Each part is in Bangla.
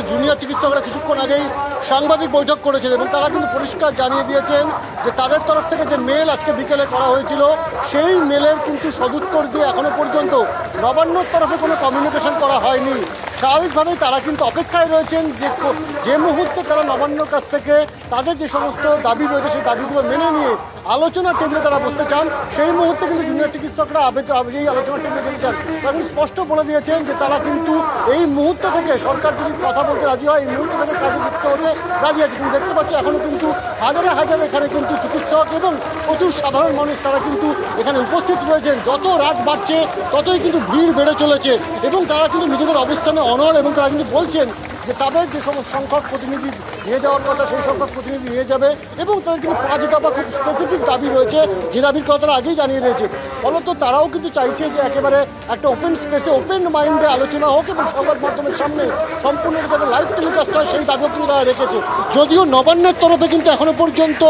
জুনিয়র চিকিৎসকরা কিছুক্ষণ আগেই সাংবাদিক বৈঠক করেছেন এবং তারা কিন্তু পরিষ্কার জানিয়ে দিয়েছেন যে তাদের তরফ থেকে যে মেল আজকে বিকেলে করা হয়েছিল সেই মেলের কিন্তু সদুত্তর দিয়ে এখনো পর্যন্ত নবান্নর তরফে কোনো কমিউনিকেশন করা হয়নি। স্বাভাবিকভাবেই তারা কিন্তু অপেক্ষায় রয়েছেন যে মুহূর্তে তারা নবান্নর কাছ থেকে তাদের যে সমস্ত দাবি রয়েছে সেই দাবিগুলো মেনে নিয়ে আলোচনার টেবিলে তারা বসতে চান, সেই মুহূর্তে কিন্তু জুনিয়র চিকিৎসকরা এই আলোচনার টেবিলে যেতে চান। তারা কিন্তু স্পষ্ট বলে দিয়েছেন যে তারা কিন্তু এই মুহূর্ত থেকে সরকার যদি কথা বলতে রাজি হয় এই মুহূর্ত থেকে কাজে যুক্ত হতে রাজি আছে। তুমি দেখতে পাচ্ছ এখনও কিন্তু হাজারে হাজারে এখানে কিন্তু চিকিৎসক এবং প্রচুর সাধারণ মানুষ তারা কিন্তু এখানে উপস্থিত রয়েছেন। যত রাত বাড়ছে ততই কিন্তু ভিড় বেড়ে চলেছে এবং তারা কিন্তু নিজেদের অবস্থানে অনড় এবং তারা কিন্তু বলছেন যে তাদের যে সমস্ত সংখ্যক প্রতিনিধি নিয়ে যাওয়ার কথা সেই সংখ্যক প্রতিনিধি নিয়ে যাবে এবং তাদের কিন্তু 5 দফা খুব স্পেসিফিক দাবি রয়েছে যে দাবির কথা তারা আগেই জানিয়ে রয়েছে। ফলত তারাও কিন্তু চাইছে যে একেবারে একটা ওপেন স্পেসে ওপেন মাইন্ডে আলোচনা হোক এবং সংবাদ মাধ্যমের সামনে সম্পূর্ণ যাতে লাইভ টেলিকাস্ট হয় সেই দাবিও কিন্তু তারা রেখেছে। যদিও নবান্নের তরফে কিন্তু এখনো পর্যন্ত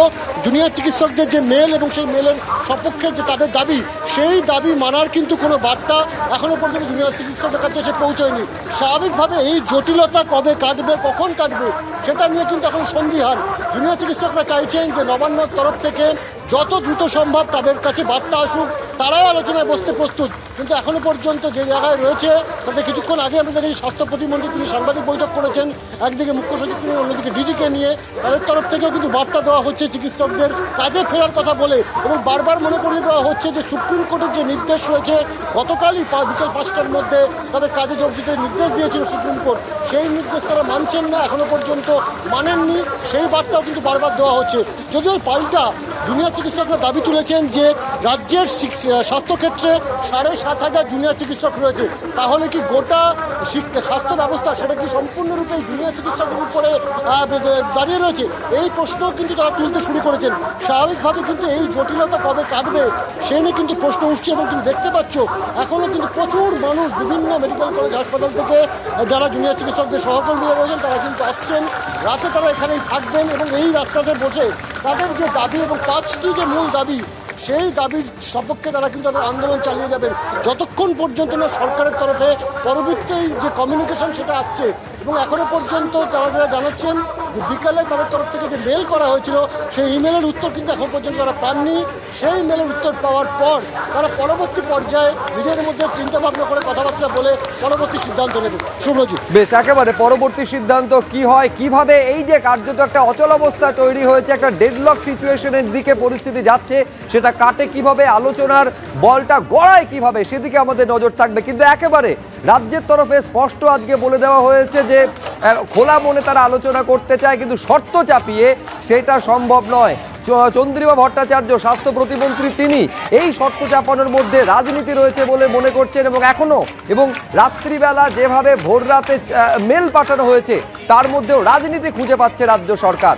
জুনিয়র চিকিৎসকদের যে মেল এবং সেই মেলের সপক্ষে যে তাদের দাবি সেই দাবি মানার কিন্তু কোনো বার্তা এখনো পর্যন্ত জুনিয়র চিকিৎসকদের কাছে এসে পৌঁছয়নি। স্বাভাবিকভাবে এই জটিলতা কবে কাটবে কখন কাটবে সেটা নিয়ে কিন্তু এখন সন্দিহান। জুনিয়র চিকিৎসকরা চাইছেন যে নবান্নর তরফ থেকে যত দ্রুত সম্ভব তাদের কাছে বার্তা আসুক, তারাও আলোচনায় বসতে প্রস্তুত। কিন্তু এখনও পর্যন্ত যে জায়গায় রয়েছে তাতে কিছুক্ষণ আগে আমরা দেখেছি স্বাস্থ্য প্রতিমন্ত্রী তিনি সাংবাদিক বৈঠক করেছেন, একদিকে মুখ্য সচিব তিনি অন্যদিকে ডিজিকে নিয়ে তাদের তরফ থেকেও কিন্তু বার্তা দেওয়া হচ্ছে চিকিৎসকদের কাজে ফেরার কথা বলে এবং বারবার মনে করিয়ে দেওয়া হচ্ছে যে সুপ্রিম কোর্টের যে নির্দেশ রয়েছে গতকালই বিকেল 5টার মধ্যে তাদের কাজে যোগ দিতে নির্দেশ দিয়েছিল সুপ্রিম কোর্ট, সেই নির্দেশ তারা মানছেন না, এখনও পর্যন্ত মানেননি, সেই বার্তাও কিন্তু বারবার দেওয়া হচ্ছে। যদিও পাল্টা জুনিয়র চিকিৎসকরা দাবি তুলেছেন যে রাজ্যের স্বাস্থ্যক্ষেত্রে 7,500 জুনিয়র চিকিৎসক রয়েছে, তাহলে কি গোটা স্বাস্থ্য ব্যবস্থা সেটা কি সম্পূর্ণরূপে জুনিয়র চিকিৎসকের উপরে দাঁড়িয়ে রয়েছে? এই প্রশ্নও কিন্তু তারা তুলতে শুরু করেছেন। স্বাভাবিকভাবে কিন্তু এই জটিলতা কবে কাটবে সে নিয়ে কিন্তু প্রশ্ন উঠছে এবং তুমি দেখতে পাচ্ছ এখনও কিন্তু প্রচুর মানুষ বিভিন্ন মেডিকেল কলেজ হাসপাতাল থেকে যারা জুনিয়র চিকিৎসকদের সহকর্মীরা রয়েছেন তারা কিন্তু আসছেন, রাতে তারা এখানেই থাকবেন এবং এই রাস্তাতে বসে তাদের যে দাবি এবং 5টি যে মূল দাবি সেই দাবির সপক্ষে তারা কিন্তু তাদের আন্দোলন চালিয়ে যাবেন যতক্ষণ পর্যন্ত না সরকারের তরফে পরবর্তী যে কমিউনিকেশন সেটা আসছে। এবং এখনও পর্যন্ত যারা জানাচ্ছেন যে বিকালে তাদের তরফ থেকে যে মেল করা হয়েছিল সেই ইমেলের উত্তর কিন্তু এখন পর্যন্ত তারা পাননি। সেই মেলের উত্তর পাওয়ার পর তারা পরবর্তী পর্যায়ে নিজেদের মধ্যে চিন্তাভাবনা করে কথাবার্তা বলে পরবর্তী সিদ্ধান্ত নেবে। শুভজিৎ, বেশ, একেবারে পরবর্তী সিদ্ধান্ত কি হয়, কিভাবে এই যে কার্যত একটা অচল অবস্থা তৈরি হয়েছে, একটা ডেডলক সিচুয়েশনের দিকে পরিস্থিতি যাচ্ছে, সেটা কাটে কিভাবে, আলোচনার বলটা গড়ায় কিভাবে, সেদিকে আমাদের নজর থাকবে। কিন্তু একেবারে রাজ্যের তরফে স্পষ্ট আজকে বলে দেওয়া হয়েছে যে খোলা মনে তারা আলোচনা করতে চায়, কিন্তু শর্ত চাপিয়ে সেটা সম্ভব নয়। চন্দ্রিমা ভট্টাচার্য স্বাস্থ্য প্রতিমন্ত্রী তিনি এই শর্ত চাপানোর মধ্যে রাজনীতি রয়েছে বলে মনে করছেন এবং রাত্রিবেলা যেভাবে ভোর রাতে মেল পাঠানো হয়েছে তার মধ্যেও রাজনীতি খুঁজে পাচ্ছে রাজ্য সরকার।